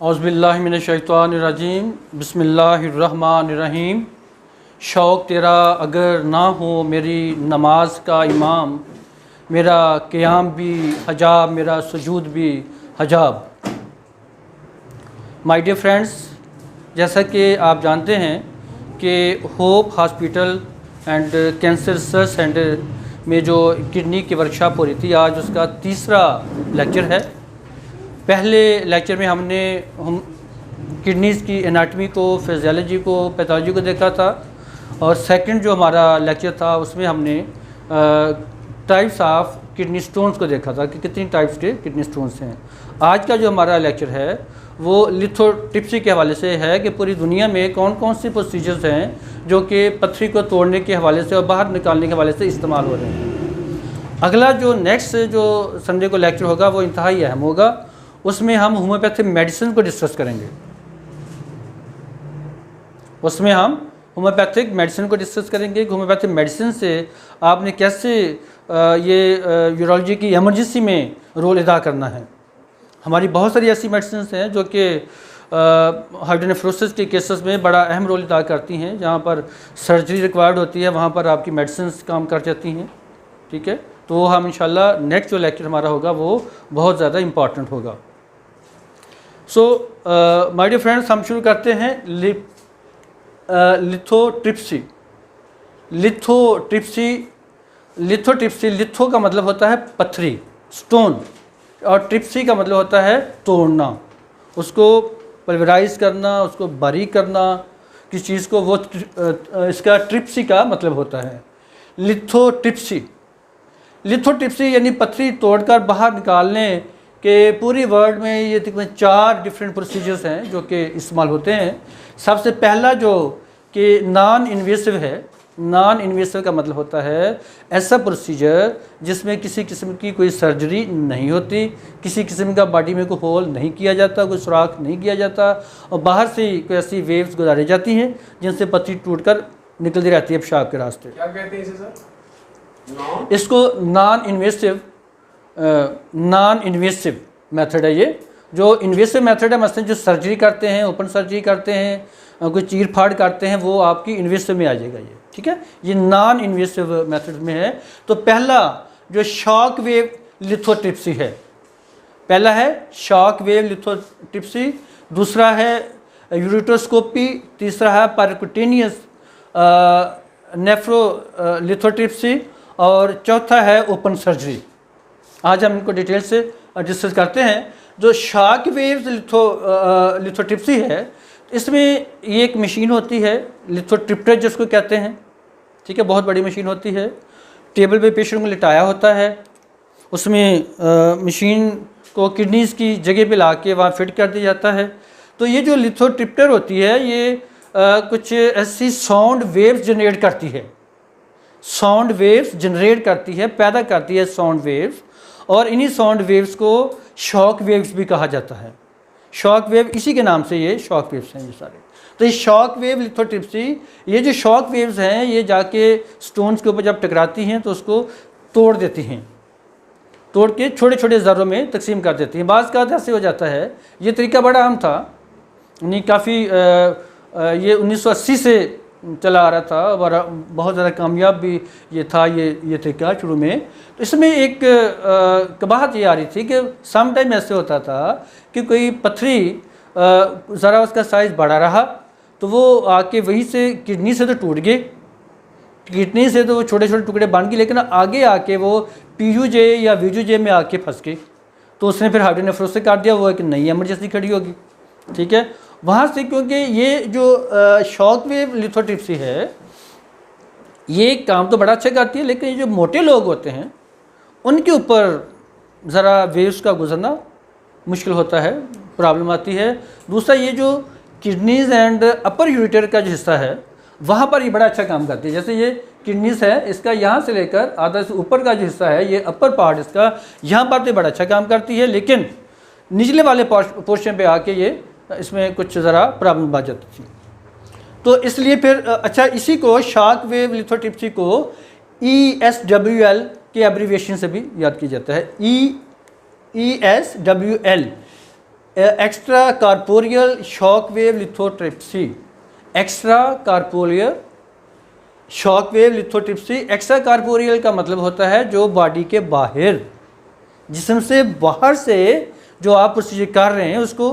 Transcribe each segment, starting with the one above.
औज़ुबिल्लाहिमिनश्शैतानिर्रजीम बिस्मिल्लाहिर्रहमानिर्रहीम। शौक़ तेरा अगर ना हो मेरी नमाज का इमाम, मेरा क़याम भी हजाब, मेरा सुजूद भी हजाब। माय डियर फ्रेंड्स, जैसा कि आप जानते हैं कि hope hospital and cancer research centre में जो किडनी की वर्कशॉप हो रही थी, आज उसका तीसरा लेक्चर है। पहले लेक्चर में हमने किडनीज़ की एनाटमी को, फिजियोलॉजी को, पैथोलॉजी को देखा था, और सेकंड जो हमारा लेक्चर था उसमें हमने टाइप्स ऑफ किडनी स्टोन्स को देखा था कि कितनी टाइप्स के किडनी स्टोन्स हैं। आज का जो हमारा लेक्चर है वो लिथोट्रिप्सी के हवाले से है कि पूरी दुनिया में कौन कौन सी प्रोसीजर्स हैं जो कि पथरी को तोड़ने के हवाले से और बाहर निकालने के हवाले से इस्तेमाल हो रहे हैं। अगला जो नेक्स्ट जो संडे को लेक्चर होगा वो इंतहाई अहम होगा। उसमें हम होम्योपैथिक मेडिसिन को डिस्कस करेंगे। उसमें हम होम्योपैथिक मेडिसिन को डिस्कस करेंगे कि होम्योपैथिक मेडिसिन से आपने कैसे ये यूरोलॉजी की इमरजेंसी में रोल अदा करना है। हमारी बहुत सारी ऐसी मेडिसिन हैं जो कि हाइड्रोनेफ्रोसिस के केसेस में बड़ा अहम रोल अदा करती हैं। जहाँ पर सर्जरी रिक्वायर्ड होती है वहाँ पर आपकी मेडिसिन काम कर जाती हैं। ठीक है, तो हम इंशाल्लाह नेक्स्ट जो लेक्चर हमारा होगा वो बहुत ज़्यादा इम्पॉर्टेंट होगा। सो माय डियर फ्रेंड्स, हम शुरू करते हैं लिथोट्रिप्सी। लिथो का मतलब होता है पथरी, स्टोन, और ट्रिप्सी का मतलब होता है तोड़ना, उसको पल्वराइज करना, उसको बारीक करना किसी चीज़ को, वो इसका ट्रिप्सी का मतलब होता है। लिथोट्रिप्सी यानी पथरी तोड़कर बाहर निकालने के पूरी वर्ल्ड में ये तकरीबन 4 डिफरेंट प्रोसीजर्स हैं जो कि इस्तेमाल होते हैं। सबसे पहला जो कि नॉन इन्वेसिव है, नॉन इन्वेसिव का मतलब होता है ऐसा प्रोसीजर जिसमें किसी किस्म की कोई सर्जरी नहीं होती, किसी किस्म का बॉडी में कोई होल नहीं किया जाता, कोई सुराख नहीं किया जाता, और बाहर से कोई ऐसी वेव्स गुजारी जाती हैं जिनसे पथरी टूटकर निकलती रहती है पेशाब के रास्ते। क्या कहते हैं इसे सर? इसको नॉन इन्वेसिव मेथड है। ये जो इन्वेसिव मेथड है, मसलन जो सर्जरी करते हैं, ओपन सर्जरी करते हैं, कोई चीर फाड़ करते हैं, वो आपकी इन्वेसिव में आ जाएगा ये। ठीक है, ये नॉन इन्वेसिव मेथड में है। तो पहला जो शॉक वेव लिथोट्रिप्सी है, पहला है शॉक वेव लिथोट्रिप्सी, दूसरा है यूरेट्रोस्कोपी, तीसरा है परक्यूटेनियस नेफ्रोलिथोट्रिप्सी, और चौथा है ओपन सर्जरी। आज हम इनको डिटेल से डिस्कस करते हैं। जो शॉक वेव लिथोट्रिप्सी है, इसमें ये एक मशीन होती है लिथोट्रिप्टर जिसको कहते हैं। ठीक है, बहुत बड़ी मशीन होती है। टेबल पे पेशेंट को लिटाया होता है, उसमें मशीन को किडनीज़ की जगह पे ला के वहाँ फिट कर दिया जाता है। तो ये जो लिथोट्रिप्टर होती है ये कुछ ऐसी साउंड वेव्स जनरेट करती है, साउंड वेव्स जनरेट करती है, पैदा करती है साउंड वेव्स, और इन्हीं साउंड वेव्स को शॉक वेव्स भी कहा जाता है। शॉक वेव इसी के नाम से ये शॉक वेव्स हैं ये सारे। तो ये शॉक वेव लिथोट्रिप्सी, ये जो शॉक वेव्स हैं ये जाके स्टोन्स के ऊपर जब टकराती हैं तो उसको तोड़ देती हैं, तोड़ के छोटे छोटे ज़र्रों में तकसीम कर देती हैं। बाज़ का ऐसे हो जाता है। ये तरीका बड़ा अहम था, यानी काफ़ी ये 1980 से चला आ रहा था और बहुत ज़्यादा कामयाब भी ये था ये तरीका शुरू में। तो इसमें एक कबाहत ये आ रही थी कि सम टाइम ऐसे होता था कि कोई पथरी ज़रा उसका साइज़ बड़ा रहा तो वो आके वहीं से किडनी से तो टूट गए, किडनी से तो वो छोटे छोटे टुकड़े बन गए, लेकिन आगे आके वो पीयूजे या वीजूजे में आके फंस गए। तो उसने फिर हाइड्रोनेफ्रोसिस कर दिया, वो एक नई एमरजेंसी खड़ी होगी। ठीक है, वहाँ से, क्योंकि ये जो शॉक वेव लिथोट्रिप्सी है ये काम तो बड़ा अच्छा करती है, लेकिन ये जो मोटे लोग होते हैं उनके ऊपर ज़रा वेव्स का गुजरना मुश्किल होता है, प्रॉब्लम आती है। दूसरा, ये जो किडनीज़ एंड अपर यूरेटर का जो हिस्सा है वहाँ पर ये बड़ा अच्छा काम करती है। जैसे ये किडनीज़ है, इसका यहाँ से लेकर आधा से ऊपर का जो हिस्सा है, ये अपर पार्ट इसका, यहाँ पर तो बड़ा अच्छा काम करती है, लेकिन निचले वाले पोर्शन पे आके ये इसमें कुछ ज़रा प्रॉब्लम आ जाती थी। तो इसलिए फिर अच्छा, इसी को शॉक वेव लिथोट्रिप्सी को ESWL के एब्रीविएशन से भी याद किया जाता है। ESWL extra corporeal shock wave lithotripsy. Extra corporeal shock wave lithotripsy, extra corporeal का मतलब होता है जो बॉडी के बाहर, जिस्म से बाहर से जो आप प्रोसीजर कर रहे हैं उसको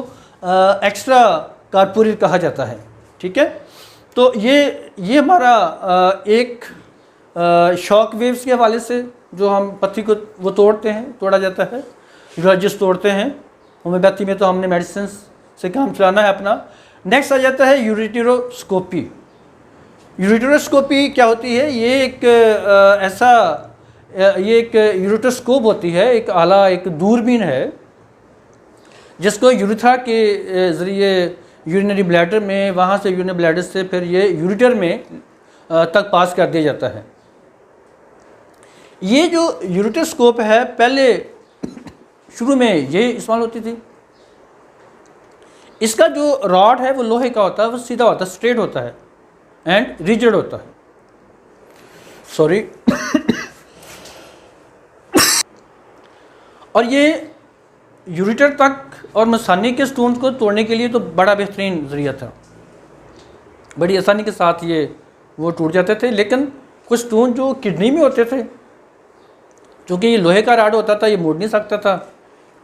एक्स्ट्रा कार्पोरियल कहा जाता है। ठीक है, तो ये हमारा एक शॉक वेव्स के हवाले से जो हम पत्थरी को वो तोड़ते हैं, तोड़ा जाता है, यूरोलॉजिस्ट तोड़ते हैं। होम्योपैथी में तो हमने मेडिसिन से काम चलाना है अपना। नेक्स्ट आ जाता है यूरेटेरोस्कोपी। यूरेटेरोस्कोपी क्या होती है? ये एक ये एक यूरेटोस्कोप होती है, एक आला, एक दूरबीन है जिसको यूरेथ्रा के ज़रिए यूरिनरी ब्लैडर में, वहाँ से यूरिनरी ब्लैडर से फिर ये यूरेटर में तक पास कर दिया जाता है। ये जो यूरेटोस्कोप है पहले शुरू में ये इस्तेमाल होती थी। इसका जो रॉड है वो लोहे का होता है, वो सीधा होता है, स्ट्रेट होता है एंड रिजिड होता है। सॉरी। और ये यूरेटर तक और मसानी के स्टोन्स को तोड़ने के लिए तो बड़ा बेहतरीन ज़रिया था, बड़ी आसानी के साथ ये वो टूट जाते थे। लेकिन कुछ स्टोन जो किडनी में होते थे, क्योंकि ये लोहे का राड होता था, ये मोड़ नहीं सकता था,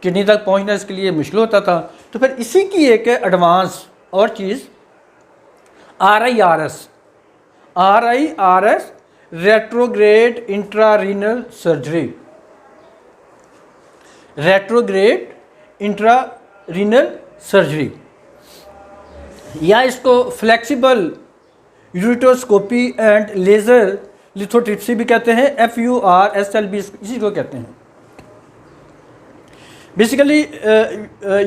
किडनी तक पहुंचना इसके लिए मुश्किल होता था। तो फिर इसी की एक एडवांस और चीज़ RIRS retrograde intrarenal surgery, retrograde intrarenal surgery, या इसको flexible ureteroscopy and laser lithotripsy भी कहते हैं, FURSLB इसी को कहते हैं। बेसिकली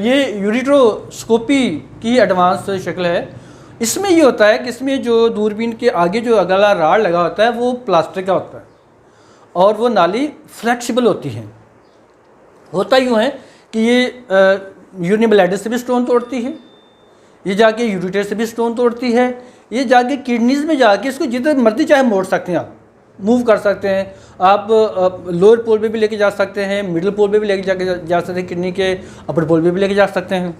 ये यूरेटोस्कोपी की एडवांस शक्ल है। इसमें ये होता है कि इसमें जो दूरबीन के आगे जो अगला राड लगा होता है वो प्लास्टिक का होता है और वो नाली फ्लेक्सिबल होती है। होता यूँ है कि ये यूरिनरी ब्लैडर से भी स्टोन तोड़ती है, ये जाके यूरेटर से भी स्टोन तोड़ती है, ये जाके किडनीज़ में जाके इसको जिधर मर्जी चाहे मोड़ सकते हैं, आप मूव कर सकते हैं। आप लोअर पोल पे भी लेके जा सकते हैं, मिडिल पोल पे भी लेके जा सकते हैं, किडनी के अपर पोल पे भी लेके जा सकते हैं,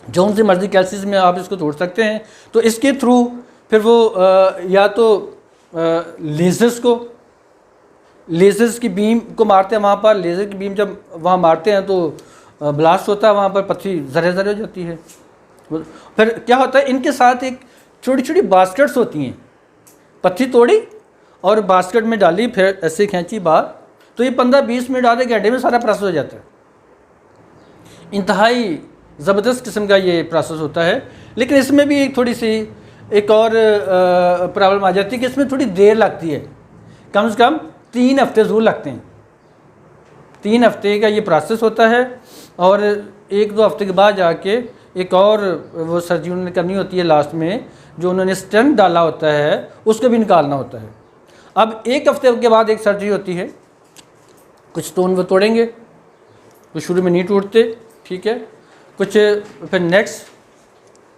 जो से मर्जी कैल्सिस में आप इसको तोड़ सकते हैं। तो इसके थ्रू फिर वो या तो लेज़र्स की बीम को मारते हैं, वहाँ पर लेज़र की बीम जब वहाँ मारते हैं तो ब्लास्ट होता है, वहाँ पर पत्थरी ज़रे ज़रे हो जाती है। फिर क्या होता है, इनके साथ एक छोटी छोटी बास्केट्स होती हैं, पत्थरी तोड़ी और बास्केट में डाली, फिर ऐसे खींची बाहर, तो ये 15-20 मिनट आधे घंटे में सारा प्रोसेस हो जाता है। इंतहाई ज़बरदस्त किस्म का ये प्रोसेस होता है। लेकिन इसमें भी थोड़ी सी एक और प्रॉब्लम आ जाती है कि इसमें थोड़ी देर लगती है, कम से कम 3 हफ्ते ज़रूर लगते हैं। 3 हफ्ते का ये प्रोसेस होता है और 1-2 हफ्ते के बाद जाके एक और वो सर्जरी उन्होंने करनी होती है लास्ट में, जो उन्होंने स्टेंट डाला होता है उसको भी निकालना होता है। अब 1 हफ्ते के बाद एक सर्जरी होती है, कुछ स्टोन वो तोड़ेंगे, कुछ शुरू में नहीं टूटते, ठीक है, कुछ फिर नेक्स्ट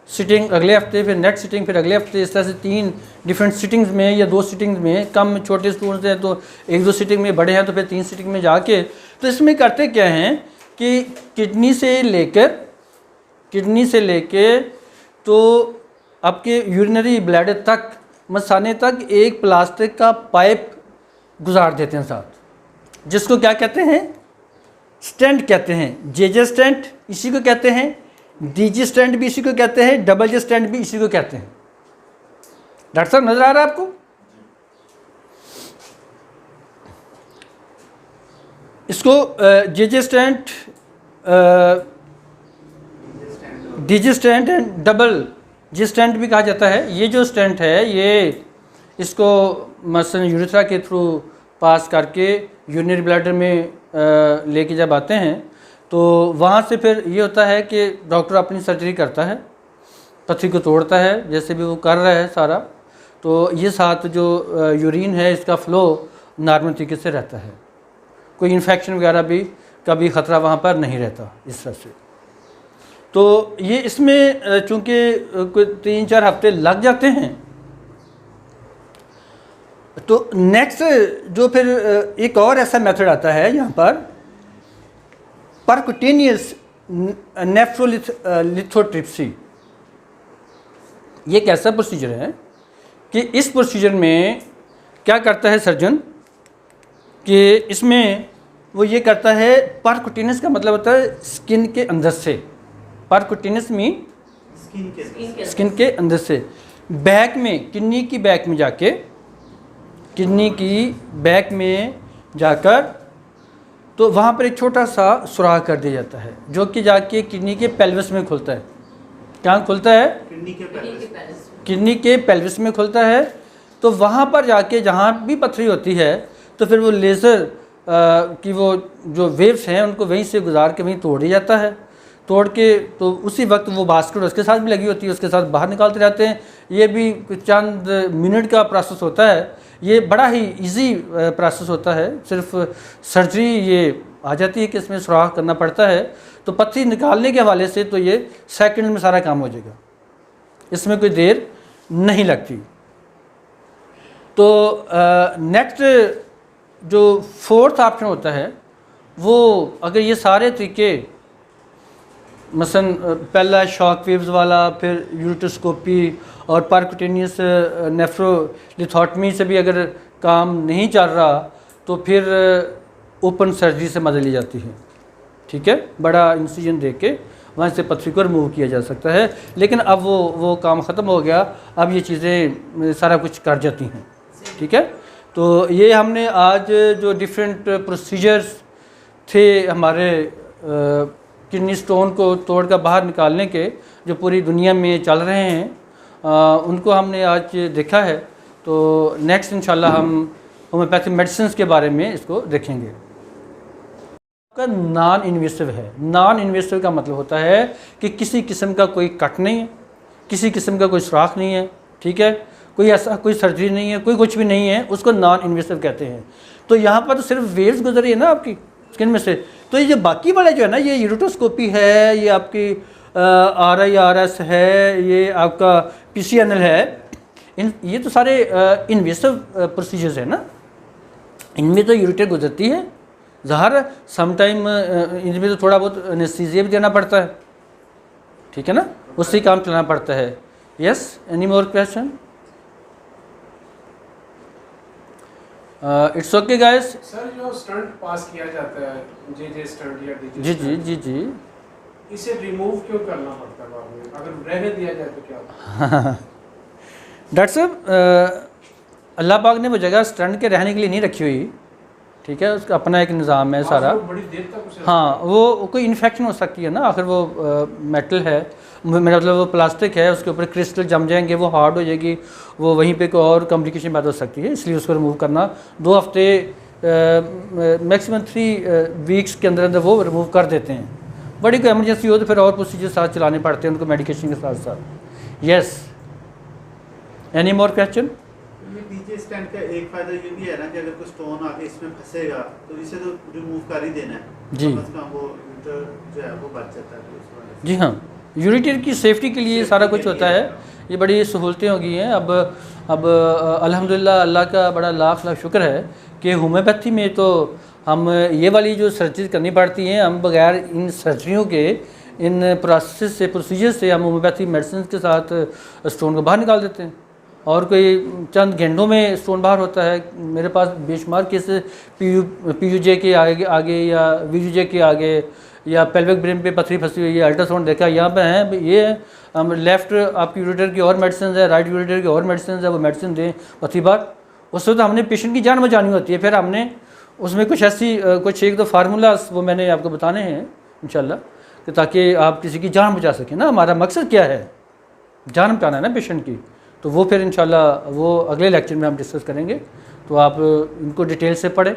सिटिंग अगले हफ्ते, फिर नेक्स्ट सिटिंग, फिर अगले हफ्ते, इस तरह से 3 डिफरेंट सिटिंग्स में या 2 सिटिंग्स में, कम छोटे स्टूडेंट्स हैं तो 1-2 सिटिंग में, बड़े हैं तो फिर 3 सिटिंग में जाके। तो इसमें करते क्या हैं कि किडनी से लेके तो आपके यूरिनरी ब्लैडर तक, मसाने तक एक प्लास्टिक का पाइप गुजार देते हैं साथ, जिसको क्या कहते हैं, स्टेंट कहते हैं। JJ स्टेंट इसी को कहते हैं, DG स्टेंट भी इसी को कहते हैं, DJ स्टेंट भी इसी को कहते हैं। डॉक्टर साहब नजर आ रहा है आपको? इसको JJ stent, DG stent and DJ stent भी कहा जाता है। ये जो स्टेंट है ये इसको मसलन यूरेथ्रा के थ्रू पास करके यूरिनरी ब्लैडर में लेके जब आते हैं तो वहाँ से फिर ये होता है कि डॉक्टर अपनी सर्जरी करता है, पत्थरी को तोड़ता है जैसे भी वो कर रहा है सारा, तो ये साथ जो यूरिन है इसका फ़्लो नॉर्मल तरीके से रहता है, कोई इन्फेक्शन वगैरह भी का भी ख़तरा वहाँ पर नहीं रहता इस तरह से। तो ये इसमें चूँकि कोई 3-4 हफ्ते लग जाते हैं। तो नेक्स्ट जो फिर एक और ऐसा मेथड आता है यहाँ पर, परक्यूटेनियस नेफ्रोलिथोट्रिप्सी। ये एक ऐसा प्रोसीजर है कि इस प्रोसीजर में क्या करता है सर्जन कि इसमें वो ये करता है, परक्यूटेनियस का मतलब होता है स्किन के अंदर से, परक्यूटेनियस मीन स्किन के अंदर से बैक में, किडनी की बैक में जाके, किडनी की बैक में जाकर तो वहाँ पर एक छोटा सा सुराख कर दिया जाता है जो कि जाके किडनी के पेल्विस में खुलता है। कहाँ खुलता है? किडनी के पेल्विस में खुलता है। तो वहाँ पर जाके जहाँ भी पथरी होती है तो फिर वो लेज़र की वो जो वेव्स हैं उनको वहीं से गुजार के वहीं तोड़ दिया जाता है। तोड़ के तो उसी वक्त वो बास्केट उसके साथ भी लगी होती है, उसके साथ बाहर निकालते रहते हैं। ये भी कुछ चंद मिनट का प्रोसेस होता है। ये बड़ा ही इजी प्रोसेस होता है। सिर्फ सर्जरी ये आ जाती है कि इसमें सुराख करना पड़ता है। तो पथरी निकालने के हवाले से तो ये सेकंड में सारा काम हो जाएगा, इसमें कोई देर नहीं लगती। तो नेक्स्ट जो फोर्थ ऑप्शन होता है वो, अगर ये सारे तरीके मसलन पहला शॉक वेव्स वाला, फिर यूरोटोस्कोपी और परक्यूटेनियस नेफ्रोलिथोटमी से भी अगर काम नहीं चल रहा तो फिर ओपन सर्जरी से मदद ली जाती है। ठीक है, बड़ा इंसिजन दे के वहाँ से पथरी को रिमूव किया जा सकता है। लेकिन अब वो काम ख़त्म हो गया, अब ये चीज़ें सारा कुछ कर जाती हैं। ठीक है, तो ये हमने आज जो डिफरेंट प्रोसीजर्स थे हमारे किडनी स्टोन को तोड़ कर बाहर निकालने के, जो पूरी दुनिया में चल रहे हैं, उनको हमने आज देखा है। तो नेक्स्ट इंशाल्लाह हम होम्योपैथिक मेडिसिन के बारे में इसको देखेंगे। का नॉन इन्वेसिव है। नॉन इन्वेसिव का मतलब होता है कि किसी किस्म का कोई कट नहीं है, किसी किस्म का कोई सुराख नहीं है। ठीक है, कोई ऐसा कोई सर्जरी नहीं है, कोई कुछ भी नहीं है, उसको नॉन इन्वेसिव कहते हैं। तो यहाँ पर तो सिर्फ वेव्स गुजरी है ना आपकी स्किन में से। तो ये जो बाकी वाले जो है ना, ये यूरोटोस्कोपी है, ये आपकी RIRS है, ये आपका PCNL है, ये तो सारे इन्वेसिव प्रोसीजर्स है ना। इनमें तो यूरेटर गुजरती है, ज़ाहिर समटाइम इनमें तो थोड़ा बहुत एनेस्थीसिया भी देना पड़ता है। ठीक है ना, उससे काम चलाना पड़ता है। Yes, any more question? It's okay guys. Sir, जो स्टंट पास किया जाता है, जे स्टंट या डीजे, जी जी जी जी, इसे रिमूव क्यों करना पड़ता है बाद में? अगर रहने दिया जाए तो क्या होता है? डॉक्टर साहब, अल्लाह पाक ने वो जगह स्टंट के रहने के लिए नहीं रखी हुई। ठीक है, उसका अपना एक निज़ाम है सारा। बड़ी देर तक उसे हाँ, वो कोई इन्फेक्शन हो सकती है ना, आखिर वो मेटल है, मेरा मतलब वो प्लास्टिक है, उसके ऊपर क्रिस्टल जम जाएंगे, वो हार्ड हो जाएगी, वो वहीं पे कोई और कॉम्प्लिकेशन पैदा हो सकती है। इसलिए उसको रिमूव करना 2 हफ्ते मैक्सिमम 3 वीक्स के अंदर अंदर वो रिमूव कर देते हैं। बड़ी कोई एमरजेंसी हो तो फिर और प्रोसीजर साथ चलाने पड़ते हैं उनको मेडिकेशन के साथ साथ। Yes, any more question? ये डीजे स्टैंड का एक फायदा ये भी है ना कि अगर कोई स्टोन आके इसमें फंसेगा तो इसे तो रिमूव कर ही देना है जी। कम से कम वो जो है वो बच जाता है तो इस वजह से। जी हाँ, यूरिटर की सेफ्टी के लिए सारा कुछ होता है। ये बड़ी सहूलतें हो गई हैं अब अल्हम्दुलिल्लाह, अल्लाह का बड़ा लाख लाख शुक्र है कि होम्योपैथी में तो हम ये वाली जो सर्जरी करनी पड़ती हैं, हम बगैर इन सर्जरियों के, इन प्रोसेस से, प्रोसीजर से हम होम्योपैथी मेडिसिन के साथ स्टोन को बाहर निकाल देते हैं। और कोई चंद घंटों में स्टोन बाहर होता है। मेरे पास बेशुमार केसेस PUJ के आगे या VUJ के आगे या पेल्विक ब्रेन पे पथरी फंसी हुई है, अल्ट्रासाउंड देखा यहाँ पे हैं, ये हम लेफ़्ट आपकी यूरेटर की और मेडिसिन है, राइट यूरेटर की और मेडिसिन है, वो मेडिसिन दें पथरी बार। उससे तो हमने पेशेंट की जान बचानी होती है। फिर हमने उसमें कुछ ऐसी कुछ 1-2 फार्मूलाज वो मैंने आपको बताने हैं इंशाल्लाह, कि ताकि आप किसी की जान बचा सकें ना। हमारा मकसद क्या है? जान बचाना है ना पेशेंट की। तो वो फिर इंशाल्लाह वो अगले लेक्चर में हम डिस्कस करेंगे। तो आप इनको डिटेल से पढ़ें,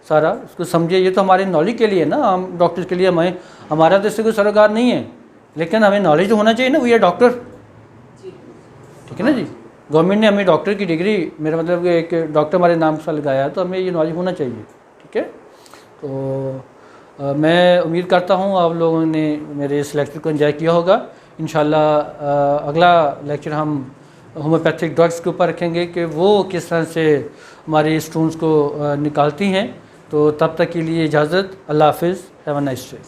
सारा इसको समझिए। ये तो हमारे नॉलेज के लिए ना, हम डॉक्टर के लिए, हमारा तो इससे कोई सरोकार नहीं है, लेकिन हमें नॉलेज तो होना चाहिए ना। वी आर डॉक्टर, ठीक है ना जी। गवर्नमेंट ने हमें डॉक्टर की डिग्री, मेरा मतलब कि एक डॉक्टर हमारे नाम से लगाया है, तो हमें ये नॉलेज होना चाहिए। ठीक है, तो मैं उम्मीद करता हूँ आप लोगों ने मेरे इस लेक्चर को एंजॉय किया होगा। इंशाल्लाह अगला लेक्चर हम होम्योपैथिक ड्रग्स के ऊपर रखेंगे कि वो किस तरह से हमारे स्टोन्स को निकालती हैं। तो तब तक के लिए इजाज़त, अल्लाह हाफिज़, हैव अ नाइस डे।